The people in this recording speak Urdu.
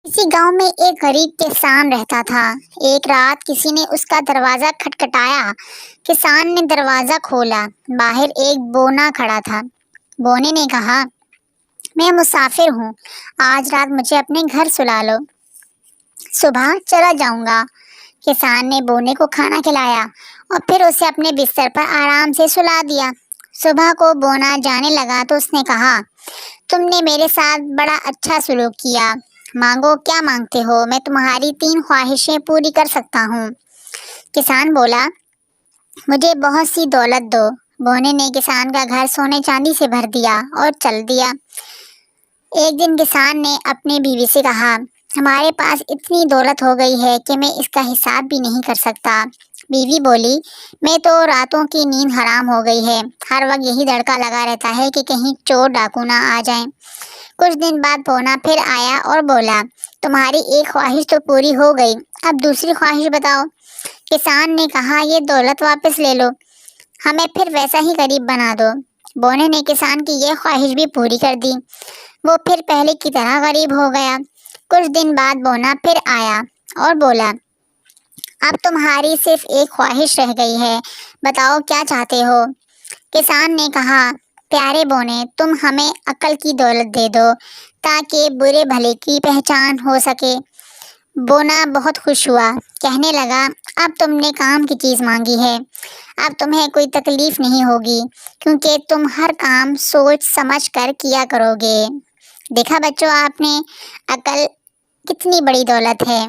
کسی گاؤں میں ایک غریب کسان رہتا تھا۔ ایک رات کسی نے اس کا دروازہ کھٹکھٹایا۔ کسان نے دروازہ کھولا۔ باہر ایک بونا کھڑا تھا۔ بونے نے کہا، میں مسافر ہوں، آج رات مجھے اپنے گھر سلا لو، صبح چلا جاؤں گا۔ کسان نے بونے کو کھانا کھلایا اور پھر اسے اپنے بستر پر آرام سے سلا دیا۔ صبح کو بونا جانے لگا تو اس نے کہا، تم نے میرے ساتھ بڑا اچھا سلوک کیا، مانگو کیا مانگتے ہو، میں تمہاری 3 خواہشیں پوری کر سکتا ہوں۔ کسان بولا، مجھے بہت سی دولت دو۔ بونے نے کسان کا گھر سونے چاندی سے بھر دیا اور چل دیا۔ ایک دن کسان نے اپنی بیوی سے کہا، ہمارے پاس اتنی دولت ہو گئی ہے کہ میں اس کا حساب بھی نہیں کر سکتا۔ بیوی بولی، میں تو راتوں کی نیند حرام ہو گئی ہے، ہر وقت یہی دڑکا لگا رہتا ہے کہ کہیں چور ڈاکو نہ آ جائیں۔ کچھ دن بعد بونا پھر آیا اور بولا، تمہاری ایک خواہش تو پوری ہو گئی، اب دوسری خواہش بتاؤ۔ کسان نے کہا، یہ دولت واپس لے لو، ہمیں پھر ویسا ہی غریب بنا دو۔ بونے نے کسان کی یہ خواہش بھی پوری کر دی، وہ پھر پہلے کی طرح غریب ہو گیا۔ کچھ دن بعد بونا پھر آیا اور بولا، اب تمہاری صرف ایک خواہش رہ گئی ہے، بتاؤ کیا چاہتے ہو۔ کسان نے کہا، پیارے بونے، تم ہمیں عقل کی دولت دے دو تاکہ برے بھلے کی پہچان ہو سکے۔ بونا بہت خوش ہوا، کہنے لگا، اب تم نے کام کی چیز مانگی ہے، اب تمہیں کوئی تکلیف نہیں ہوگی کیونکہ تم ہر کام سوچ سمجھ کر کیا کرو گے۔ دیکھا بچوں آپ نے، عقل کتنی بڑی دولت ہے۔